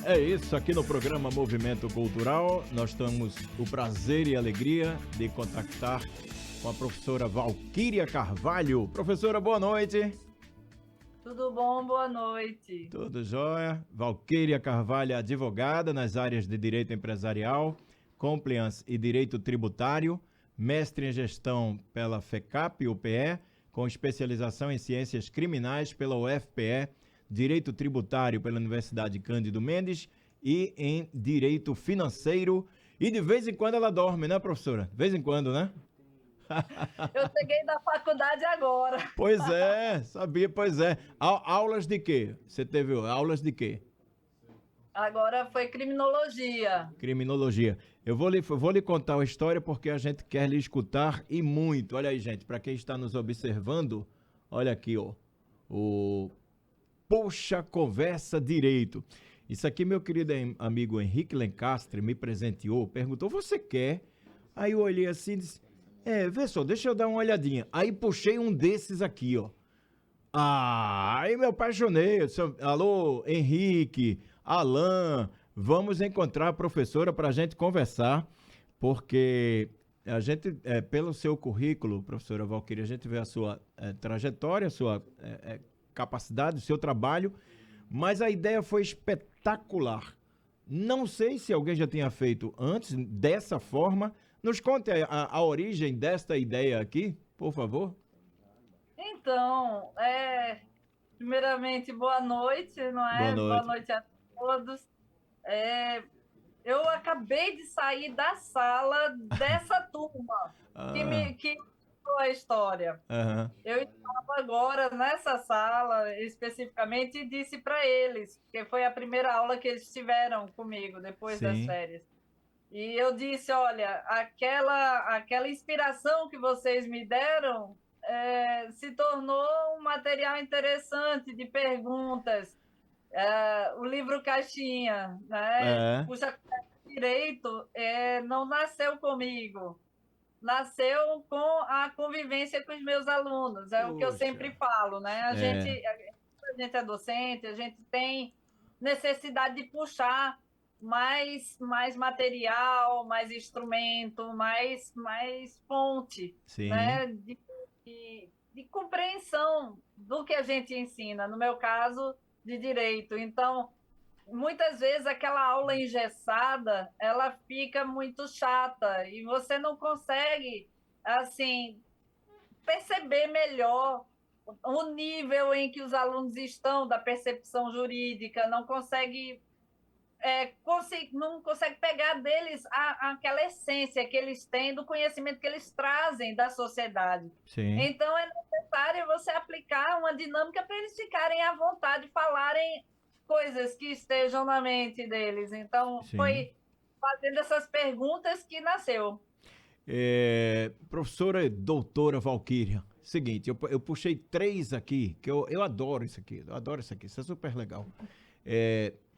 É isso, aqui no programa Movimento Cultural, nós temos o prazer e a alegria de contactar com a professora Valquíria Carvalho. Professora, boa noite. Tudo bom? Boa noite. Tudo jóia. Valquíria Carvalho é advogada nas áreas de Direito Empresarial, Compliance e Direito Tributário, mestre em Gestão pela FECAP-UPE, com especialização em Ciências Criminais pela UFPE, Direito Tributário pela Universidade Cândido Mendes e em Direito Financeiro. E de vez em quando ela dorme, né, professora? De vez em quando, né? Eu cheguei da faculdade agora. Pois é, sabia, pois é. Aulas de quê? Você teve aulas de quê? Agora foi criminologia. Criminologia. Eu vou lhe contar uma história porque a gente quer lhe escutar e muito. Olha aí, gente, para quem está nos observando, olha aqui, ó. O Poxa Conversa Direito. Isso aqui, meu querido amigo Henrique Lencastre me presenteou, perguntou, você quer? Aí eu olhei assim e disse, vê só, deixa eu dar uma olhadinha. Aí puxei um desses aqui, ó. Aí me apaixonei. Eu disse, alô, Henrique, Alain, vamos encontrar a professora para a gente conversar, porque a gente, pelo seu currículo, professora Valquíria, a gente vê a sua trajetória, a sua capacidade, o seu trabalho, mas a ideia foi espetacular. Não sei se alguém já tinha feito antes, dessa forma. Nos conte a origem desta ideia aqui, por favor. Então, primeiramente, boa noite, não é? Boa noite. Boa noite a todos. Eu acabei de sair da sala dessa turma que contou a história. Uhum. Eu estava agora nessa sala, especificamente, e disse para eles, que foi a primeira aula que eles tiveram comigo, depois das férias. E eu disse, olha, aquela inspiração que vocês me deram se tornou um material interessante de perguntas. O livro Caixinha, né? Puxa Direito, não nasceu comigo. Nasceu com a convivência com os meus alunos. É o que eu sempre falo, né? A gente é docente, a gente tem necessidade de puxar mais material, mais instrumento, mais fonte, né? De compreensão do que a gente ensina, no meu caso, de direito. Então, muitas vezes aquela aula engessada, ela fica muito chata e você não consegue, assim, perceber melhor o nível em que os alunos estão da percepção jurídica, não consegue pegar deles aquela essência que eles têm do conhecimento que eles trazem da sociedade. Sim. Então, é necessário você aplicar uma dinâmica para eles ficarem à vontade, falarem coisas que estejam na mente deles. Então, foi fazendo essas perguntas que nasceu. Professora doutora Valquíria, seguinte, eu puxei 3 aqui, que eu adoro isso aqui, isso é super legal.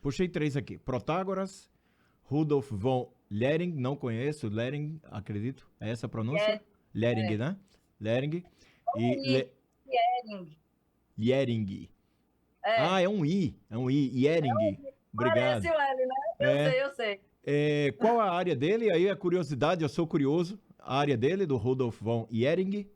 Puxei 3 aqui, Protágoras, Rudolf von Lering, não conheço, Lering, acredito, é essa a pronúncia? Lering, né? Lering. Yering. É um I, Yering. Obrigado. Parece o L, né? Eu sei. Qual a área dele? Aí a curiosidade, eu sou curioso. A área dele, do Rudolf von Yering?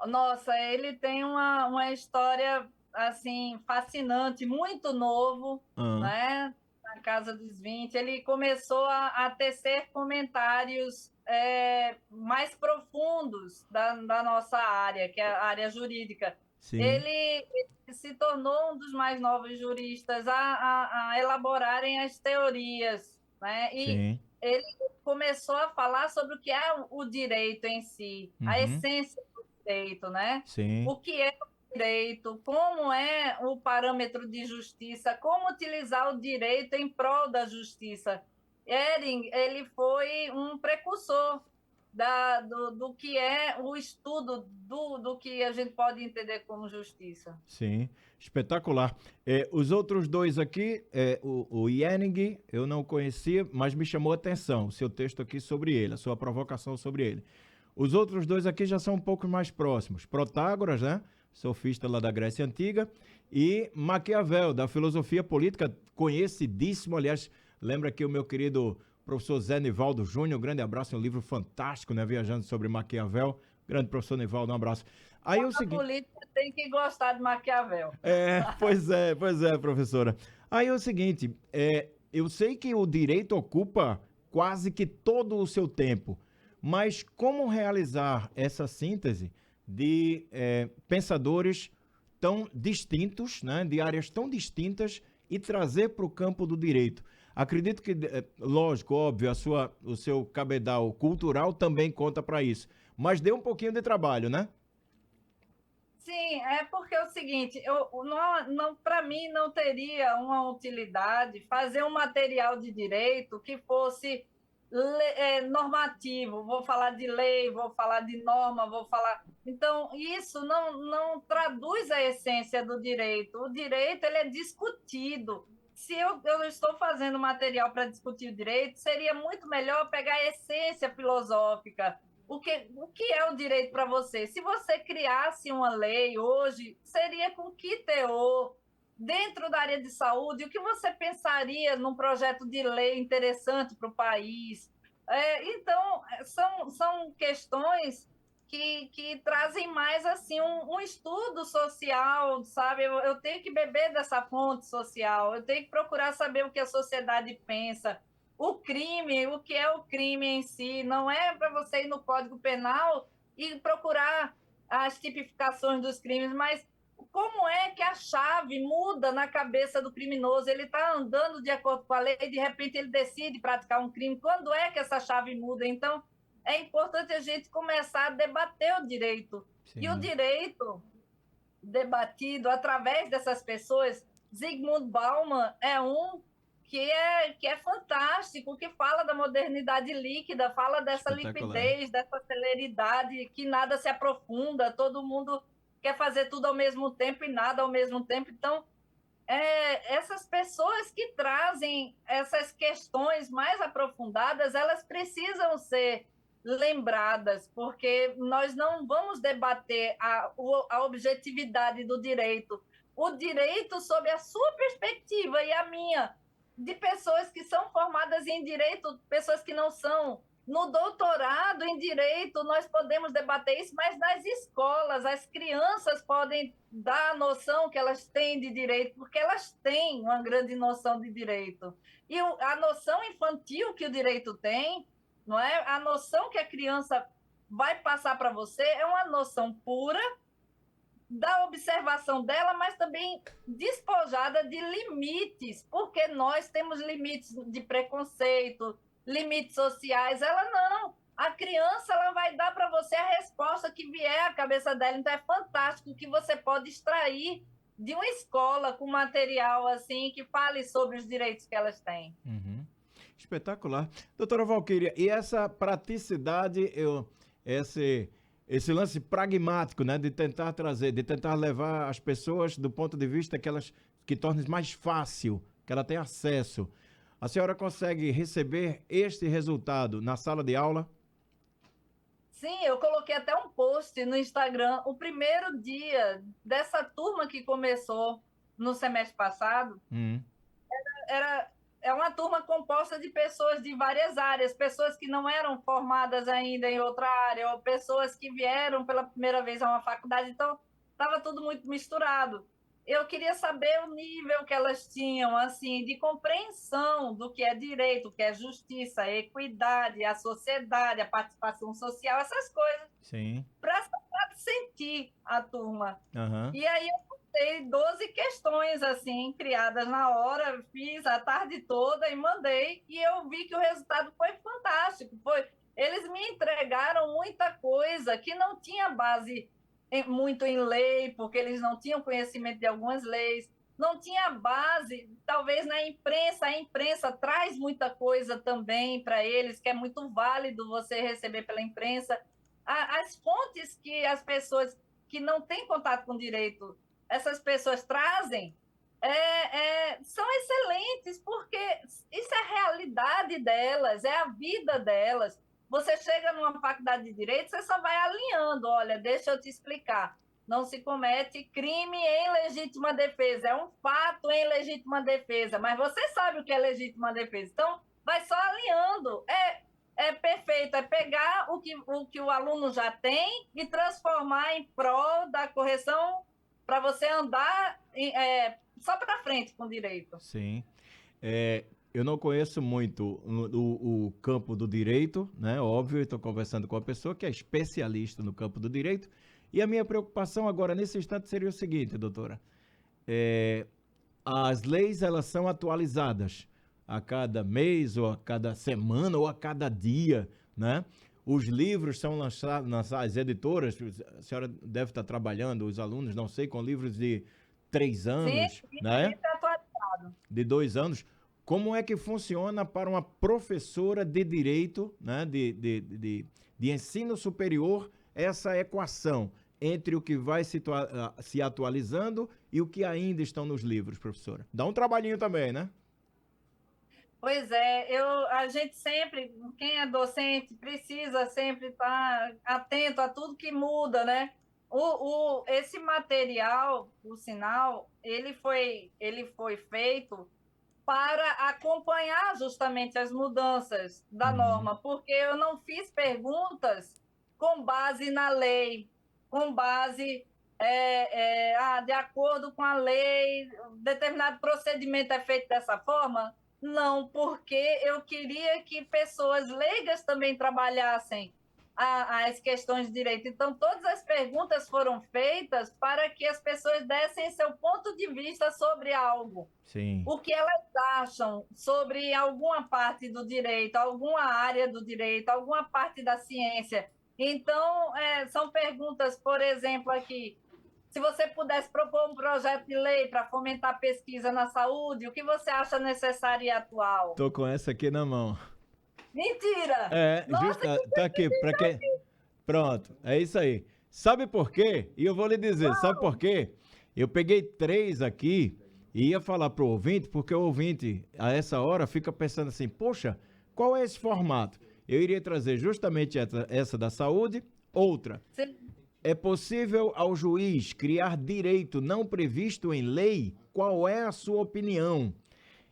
Nossa, ele tem uma história, assim, fascinante, muito novo, né? Na casa dos 20. Ele começou a tecer comentários mais profundos da nossa área, que é a área jurídica. Sim. Ele se tornou um dos mais novos juristas a elaborarem as teorias, né? E ele começou a falar sobre o que é o direito em si, a essência do direito, né? Sim. O que é o direito, como é o parâmetro de justiça, como utilizar o direito em prol da justiça. Ehring, ele foi um precursor do que é o estudo do que a gente pode entender como justiça. Sim, espetacular. Os outros 2 aqui, o Yering, eu não conhecia, mas me chamou a atenção o seu texto aqui sobre ele, a sua provocação sobre ele. Os outros 2 aqui já são um pouco mais próximos. Protágoras, né? Sofista lá da Grécia Antiga, e Maquiavel, da filosofia política, conhecidíssimo, aliás, lembra que o meu querido professor Zé Nivaldo Júnior, um grande abraço, um livro fantástico, né, Viajando sobre Maquiavel, grande professor Nivaldo, um abraço. Aí é o A seguinte... política tem que gostar de Maquiavel. Pois é, professora. Aí é o seguinte, eu sei que o direito ocupa quase que todo o seu tempo, mas como realizar essa síntese de pensadores tão distintos, né, de áreas tão distintas e trazer para o campo do direito? Acredito que, lógico, óbvio, o seu cabedal cultural também conta para isso, mas deu um pouquinho de trabalho, né? Sim, é porque é o seguinte, para mim não teria uma utilidade fazer um material de direito que fosse normativo. Vou falar de lei, vou falar de norma, vou falar. Então, isso não traduz a essência do direito. O direito ele é discutido. Se eu estou fazendo material para discutir o direito, seria muito melhor pegar a essência filosófica. O que é o direito para você? Se você criasse uma lei hoje, seria com que teor? Dentro da área de saúde, o que você pensaria num projeto de lei interessante para o país? Então, são questões que trazem mais assim um estudo social, sabe? Eu tenho que beber dessa fonte social, eu tenho que procurar saber o que a sociedade pensa. O crime, o que é o crime em si, não é para você ir no Código Penal e procurar as tipificações dos crimes, mas como é que a chave muda na cabeça do criminoso? Ele está andando de acordo com a lei e, de repente, ele decide praticar um crime. Quando é que essa chave muda? Então, é importante a gente começar a debater o direito. Sim. E o direito debatido através dessas pessoas, Zygmunt Bauman é um que é fantástico, que fala da modernidade líquida, fala dessa liquidez, dessa celeridade, que nada se aprofunda, todo mundo quer fazer tudo ao mesmo tempo e nada ao mesmo tempo. Então, essas pessoas que trazem essas questões mais aprofundadas, elas precisam ser lembradas, porque nós não vamos debater a objetividade do direito. O direito sob a sua perspectiva e a minha, de pessoas que são formadas em direito, pessoas que não são. No doutorado em direito, nós podemos debater isso, mas nas escolas, as crianças podem dar a noção que elas têm de direito, porque elas têm uma grande noção de direito. E a noção infantil que o direito tem, não é? A noção que a criança vai passar para você é uma noção pura da observação dela, mas também despojada de limites, porque nós temos limites de preconceito, limites sociais. Ela não. A criança ela vai dar para você a resposta que vier à cabeça dela. Então é fantástico que você pode extrair de uma escola com material assim que fale sobre os direitos que elas têm. Uhum. Espetacular. Doutora Valquíria, e essa praticidade, esse lance pragmático, né, de tentar trazer, de tentar levar as pessoas do ponto de vista que torne mais fácil, que ela tenha acesso. A senhora consegue receber este resultado na sala de aula? Sim, eu coloquei até um post no Instagram, o primeiro dia dessa turma que começou no semestre passado, é uma turma composta de pessoas de várias áreas, pessoas que não eram formadas ainda em outra área, ou pessoas que vieram pela primeira vez a uma faculdade, então estava tudo muito misturado. Eu queria saber o nível que elas tinham, assim, de compreensão do que é direito, o que é justiça, a equidade, a sociedade, a participação social, essas coisas. Sim. Para sentir a turma. Uhum. E aí eu botei 12 questões, assim, criadas na hora, fiz a tarde toda e mandei, e eu vi que o resultado foi fantástico. Eles me entregaram muita coisa que não tinha base muito em lei, porque eles não tinham conhecimento de algumas leis, não tinha base, talvez na imprensa, a imprensa traz muita coisa também para eles, que é muito válido você receber pela imprensa. As fontes que as pessoas que não têm contato com direito, essas pessoas trazem, são excelentes, porque isso é a realidade delas, é a vida delas. Você chega numa faculdade de direito, você só vai alinhando, olha, deixa eu te explicar. não se comete crime em legítima defesa. É um fato em legítima defesa, mas você sabe o que é legítima defesa. Então, vai só alinhando. É perfeito, é pegar o que o aluno já tem e transformar em prol da correção para você andar só para frente com o direito. Sim. Eu não conheço muito o campo do direito, né? Óbvio, estou conversando com uma pessoa que é especialista no campo do direito. E a minha preocupação agora, nesse instante, seria o seguinte, doutora. As leis, elas são atualizadas a cada mês, ou a cada semana, ou a cada dia, né? Os livros são lançados nas editoras, a senhora deve estar trabalhando, os alunos, não sei, com livros de 3 anos, sim, né? Isso é atualizado. De 2 anos. Como é que funciona para uma professora de direito, né, de ensino superior, essa equação entre o que vai se atualizando e o que ainda estão nos livros, professora? Dá um trabalhinho também, né? Pois é, a gente sempre, quem é docente, precisa sempre estar atento a tudo que muda, né? Esse material, o sinal, ele foi feito para acompanhar justamente as mudanças da norma, porque eu não fiz perguntas com base na lei, com base de acordo com a lei, determinado procedimento é feito dessa forma. Não, porque eu queria que pessoas leigas também trabalhassem as questões de direito. Então, todas as perguntas foram feitas para que as pessoas dessem seu ponto de vista sobre algo. Sim. O que elas acham sobre alguma parte do direito, alguma área do direito, alguma parte da ciência. Então, são perguntas, por exemplo, aqui, se você pudesse propor um projeto de lei para fomentar a pesquisa na saúde, o que você acha necessário e atual? Tô com essa aqui na mão. Mentira! Nossa, Tá aqui, para quê? Pronto, é isso aí. Sabe por quê? E eu vou lhe dizer, sabe por quê? Eu peguei 3 aqui e ia falar pro ouvinte, porque o ouvinte, a essa hora, fica pensando assim, poxa, qual é esse formato? Eu iria trazer justamente essa da saúde, outra. Sim. É possível ao juiz criar direito não previsto em lei? Qual é a sua opinião?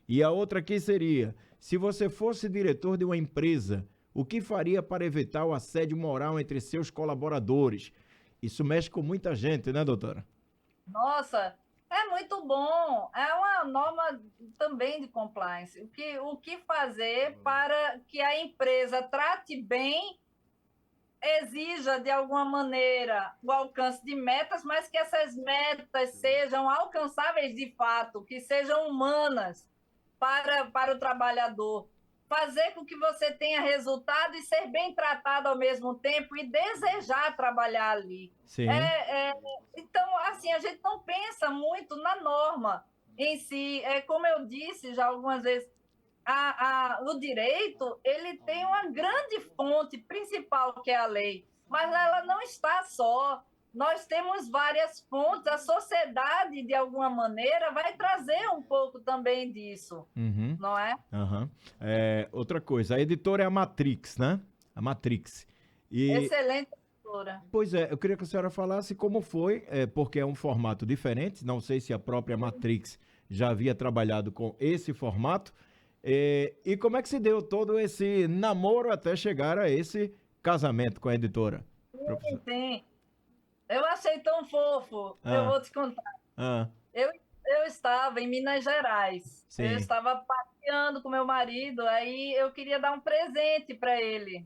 E a outra aqui seria, se você fosse diretor de uma empresa, o que faria para evitar o assédio moral entre seus colaboradores? Isso mexe com muita gente, né, doutora? Nossa, é muito bom. É uma norma também de compliance. O que fazer para que a empresa trate bem, exija de alguma maneira o alcance de metas, mas que essas metas sejam alcançáveis de fato, que sejam humanas para o trabalhador. Fazer com que você tenha resultado e ser bem tratado ao mesmo tempo e desejar trabalhar ali. Sim. Então, assim, a gente não pensa muito na norma em si. Como eu disse já algumas vezes, o direito ele tem uma grande fonte principal, que é a lei, mas ela não está só. Nós temos várias fontes, a sociedade, de alguma maneira, vai trazer um pouco também disso, não é? Outra coisa, a editora é a Matrix, né? A Matrix. Excelente editora. Pois é, eu queria que a senhora falasse como foi, porque é um formato diferente, não sei se a própria Matrix já havia trabalhado com esse formato, e como é que se deu todo esse namoro até chegar a esse casamento com a editora? Sim. Eu achei tão fofo, eu vou te contar. Eu estava em Minas Gerais, Sim. Eu estava passeando com meu marido, aí eu queria dar um presente para ele.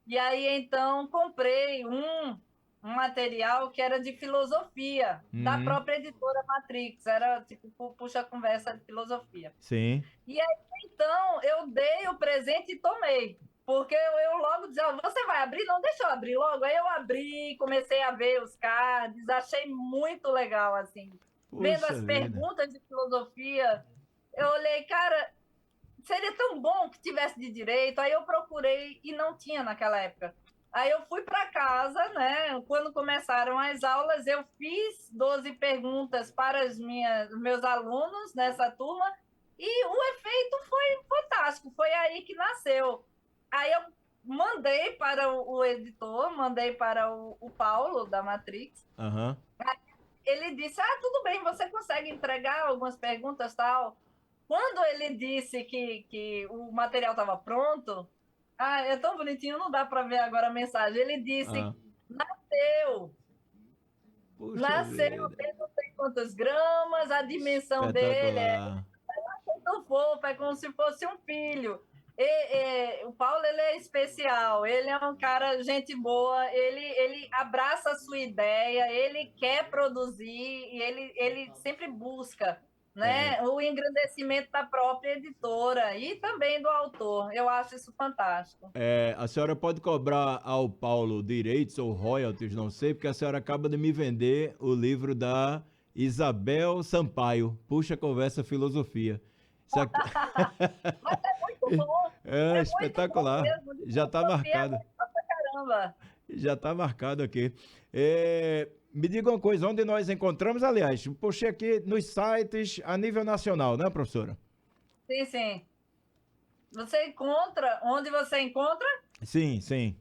E aí, então, comprei um material que era de filosofia, da própria editora Matrix, era tipo puxa-conversa de filosofia. Sim. E aí, então, eu dei o presente e tomei. Porque eu logo dizia, você vai abrir? Não, deixa eu abrir logo. Aí eu abri, comecei a ver os cards, achei muito legal, assim. Vendo as perguntas de filosofia, eu olhei, cara, seria tão bom que tivesse de direito. Aí eu procurei e não tinha naquela época. Aí eu fui para casa, né? Quando começaram as aulas, eu fiz 12 perguntas para os meus alunos nessa turma, e o efeito foi fantástico, foi aí que nasceu. Aí eu mandei para o editor, mandei para o Paulo, da Matrix. Aham. Ele disse, tudo bem, você consegue entregar algumas perguntas e tal. Quando ele disse que o material estava pronto, é tão bonitinho, não dá para ver agora a mensagem. Ele disse, Ah. nasceu. Puxa Nasceu, vida. tem não sei quantas gramas, a dimensão dele é Espetacular. muito fofo, é como se fosse um filho. O Paulo, ele é especial, ele é um cara, gente boa, ele abraça a sua ideia, ele quer produzir e ele sempre busca, né, o engrandecimento da própria editora e também do autor. Eu acho isso fantástico. A senhora pode cobrar ao Paulo direitos ou royalties, não sei, porque a senhora acaba de me vender o livro da Isabel Sampaio, Puxa Conversa Filosofia. Isso aqui... Mas é muito bom, É é muito bom espetacular. mesmo, de Já está filosofia é marcado. bom pra caramba. Já está marcado aqui. Me diga uma coisa, onde nós encontramos, aliás, puxei aqui nos sites a nível nacional, né, professora? Sim, sim. Você encontra, onde você encontra? Sim, sim.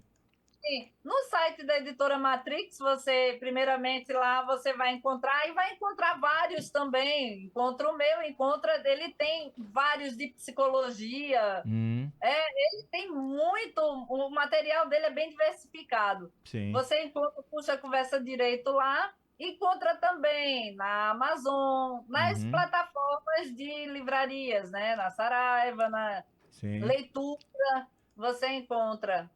Sim. No site da editora Matrix, você, primeiramente, lá você vai encontrar, e vai encontrar vários também. Encontra o meu, ele tem vários de psicologia. Hum, Ele tem muito, o material dele é bem diversificado. sim. Você encontra, puxa Conversa Direito lá, encontra também na Amazon, nas Uhum, plataformas de livrarias, né? Na Saraiva, na sim. Leitura, você encontra.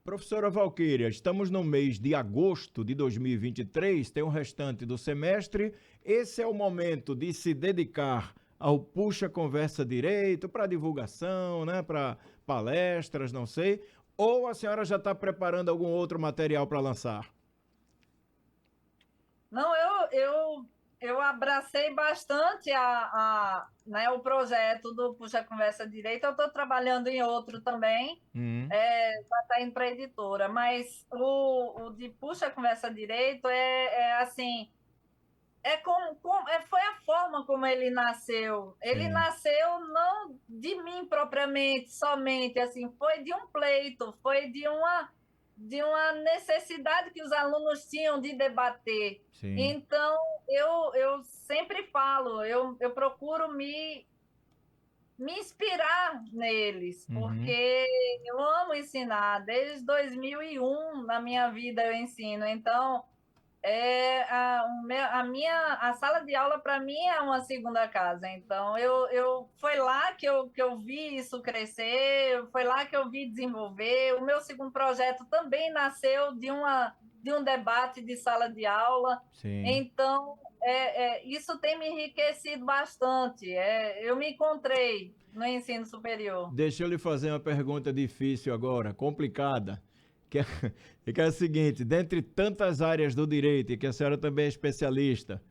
Professora Valquíria, estamos no mês de agosto de 2023, tem o restante do semestre. Esse é o momento de se dedicar ao Puxa Conversa Direito, para divulgação, né, para palestras, não sei. Ou a senhora já está preparando algum outro material para lançar? Não, eu abracei bastante né, o projeto do Puxa Conversa Direito. Eu estou trabalhando em outro também, Hum, já está indo para a editora, mas o de Puxa Conversa Direito é assim, foi a forma como ele nasceu. Ele sim, nasceu não de mim propriamente, somente, assim, foi de um pleito, foi de uma necessidade que os alunos tinham de debater. sim. Então, eu sempre falo, eu procuro me inspirar neles, Uhum, porque eu amo ensinar. Desde 2001, na minha vida, eu ensino. Então, a sala de aula para mim é uma segunda casa. Então foi lá que eu vi isso crescer, foi lá que eu vi desenvolver. O meu segundo projeto também nasceu de um debate de sala de aula. sim. Então isso tem me enriquecido bastante. Eu me encontrei no ensino superior. Deixa eu lhe fazer uma pergunta difícil agora, complicada. Que é, que é a seguinte: dentre tantas áreas do direito, e que a senhora também é especialista,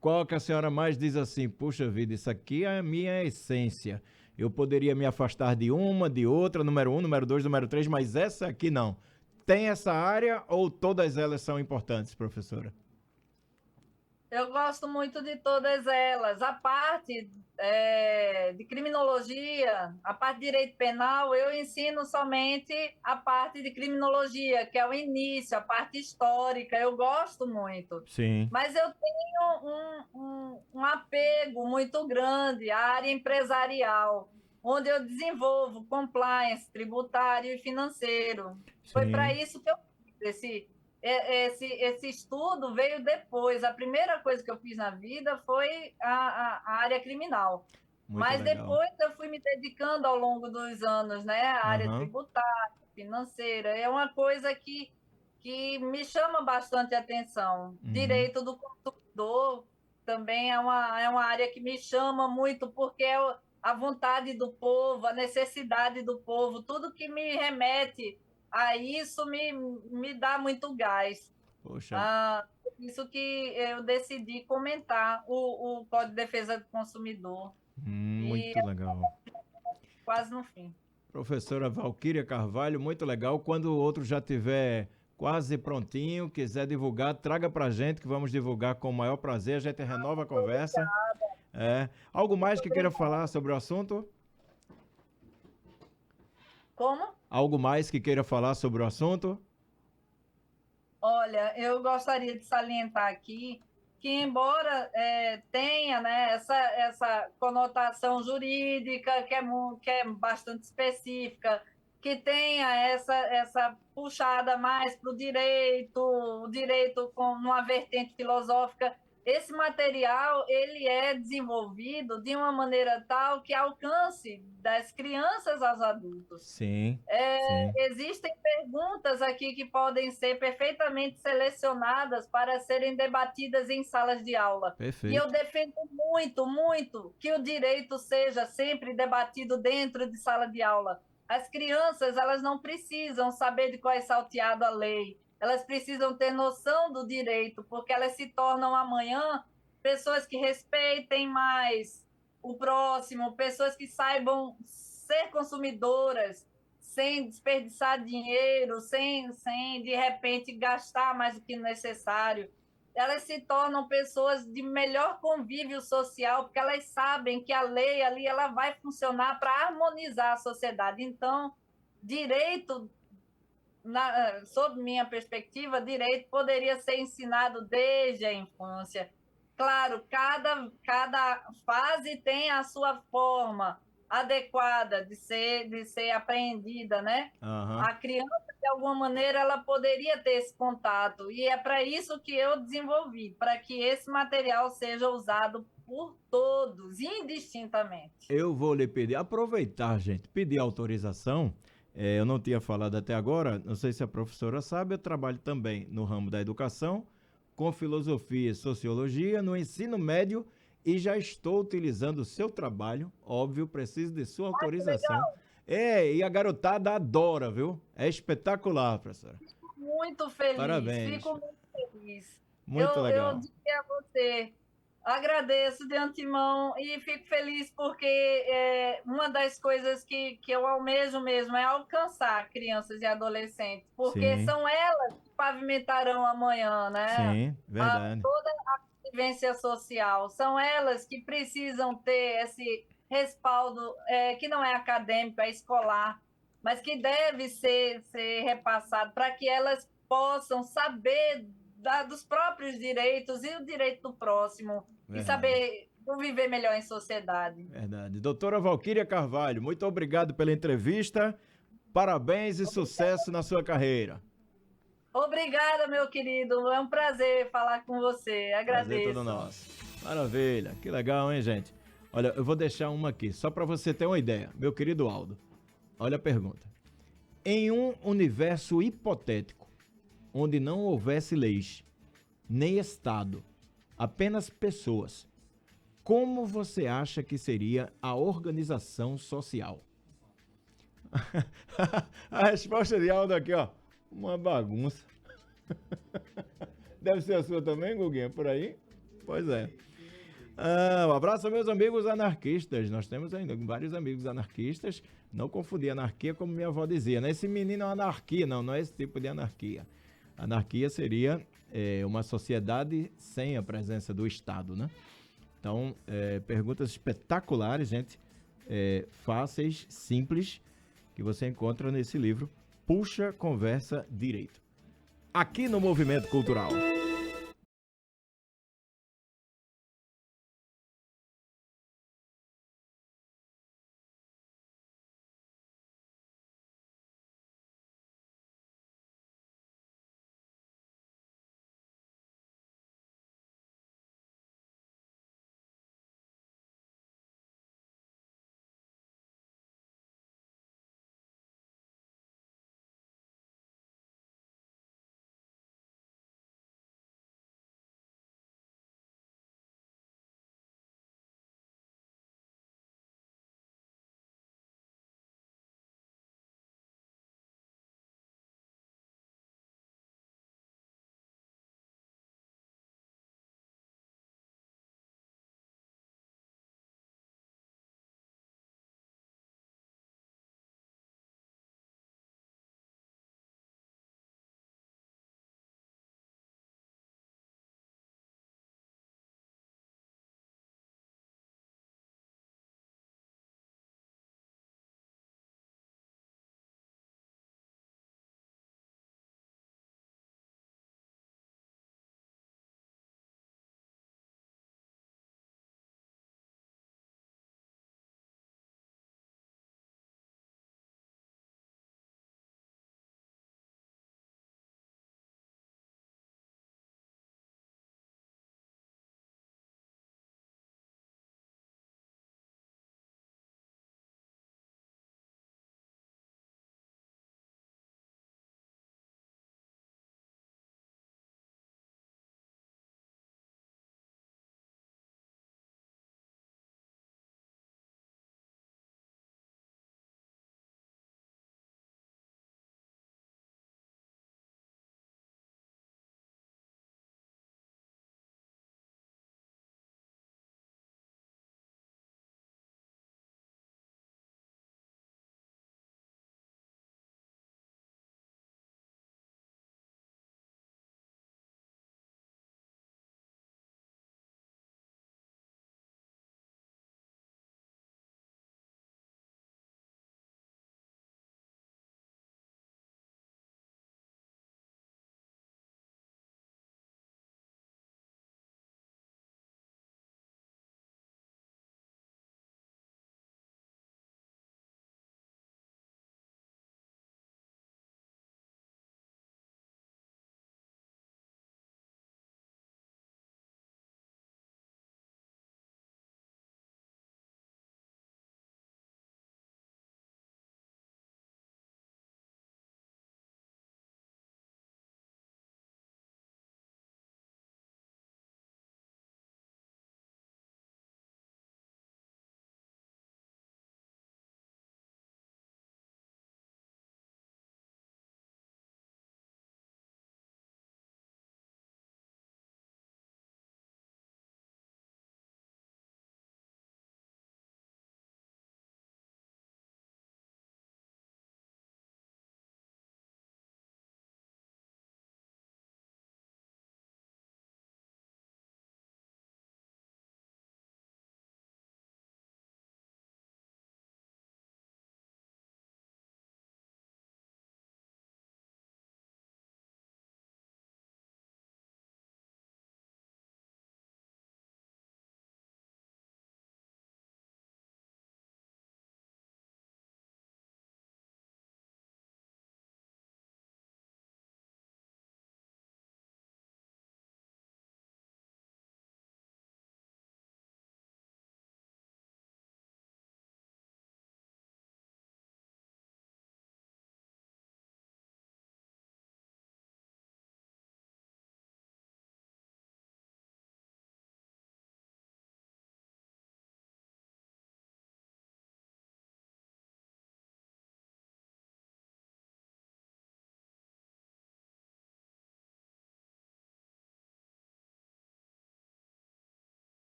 qual que a senhora mais diz assim, puxa vida, isso aqui é a minha essência. Eu poderia me afastar de uma, de outra, número um, número dois, número três, mas essa aqui não. Tem essa área ou todas elas são importantes, professora? Eu gosto muito de todas elas. A parte de criminologia, a parte de direito penal, eu ensino somente a parte de criminologia, que é o início, a parte histórica. Eu gosto muito. Sim, Mas eu tenho um apego muito grande à área empresarial, onde eu desenvolvo compliance tributário e financeiro. Foi para sim. isso que eu fiz esse estudo veio depois. A primeira coisa que eu fiz na vida foi a área criminal. Muito Mas legal. depois eu fui me dedicando ao longo dos anos, né? A área Aham. tributária, financeira. É uma coisa que me chama bastante atenção. Uhum. Direito do consumidor também é uma área que me chama muito, porque é a vontade do povo, a necessidade do povo, tudo que me remete a isso me dá muito gás. Poxa, Por isso que eu decidi comentar o Código de Defesa do Consumidor. E muito legal. quase no fim. Professora Valquíria Carvalho, muito legal. Quando o outro já tiver quase prontinho, quiser divulgar, traga pra gente que vamos divulgar com o maior prazer. A gente renova a conversa. Algo mais que queira Obrigada. falar sobre o assunto? Como? Algo mais que queira falar sobre o assunto? Olha, eu gostaria de salientar aqui que, embora tenha, né, essa conotação jurídica que é bastante específica, que tenha essa puxada mais para o direito com uma vertente filosófica, esse material ele é desenvolvido de uma maneira tal que alcance das crianças aos adultos. Sim, sim. Existem perguntas aqui que podem ser perfeitamente selecionadas para serem debatidas em salas de aula. E eu Perfeito. defendo muito, muito que o direito seja sempre debatido dentro de sala de aula. As crianças, elas não precisam saber de qual é salteado a lei. Elas precisam ter noção do direito, porque elas se tornam amanhã pessoas que respeitem mais o próximo, pessoas que saibam ser consumidoras, sem desperdiçar dinheiro, sem de repente gastar mais do que necessário. Elas se tornam pessoas de melhor convívio social, porque elas sabem que a lei ali ela vai funcionar para harmonizar a sociedade. Então, direito, sob minha perspectiva, direito poderia ser ensinado desde a infância. Claro, cada fase tem a sua forma adequada de ser apreendida, né? Aham. A criança, de alguma maneira, ela poderia ter esse contato, e é para isso que eu desenvolvi, para que esse material seja usado por todos, indistintamente. Eu vou lhe pedir, aproveitar, gente, pedir autorização. Eu não tinha falado até agora, não sei se a professora sabe, eu trabalho também no ramo da educação, com filosofia e sociologia, no ensino médio, e já estou utilizando o seu trabalho, óbvio, preciso de sua autorização. E a garotada adora, viu? É espetacular, professora. Muito feliz, Parabéns. fico muito feliz. Muito Eu legal. digo a você, agradeço de antemão e fico feliz porque uma das coisas que eu almejo mesmo é alcançar crianças e adolescentes, porque Sim, são elas que pavimentarão amanhã, né? sim, verdade. Toda a vivência social, são elas que precisam ter esse respaldo que não é acadêmico, é escolar, mas que deve ser repassado para que elas possam saber dos próprios direitos e o direito do próximo e Verdade. saber viver melhor em sociedade. Verdade. Doutora Valquíria Carvalho, muito obrigado pela entrevista. Parabéns e sucesso na sua carreira. Obrigada, meu querido. É um prazer falar com você. Prazer todo Agradeço. nosso. Maravilha. Que legal, hein, gente? Olha, eu vou deixar uma aqui, só para você ter uma ideia. Meu querido Aldo, olha a pergunta. Em um universo hipotético, onde não houvesse leis, nem Estado, apenas pessoas, como você acha que seria a organização social? A resposta de Aldo aqui, ó. Uma bagunça. Deve ser a sua também, Guguinha, por aí? Pois é. Um abraço aos meus amigos anarquistas. Nós temos ainda vários amigos anarquistas. Não confundir anarquia como minha avó dizia, né? Esse menino é uma anarquia. Não, não é esse tipo de anarquia. Anarquia seria uma sociedade sem a presença do Estado, né? Então, perguntas espetaculares, gente. Fáceis, simples, que você encontra nesse livro. Puxa, Conversa, Direito. Aqui no Movimento Cultural.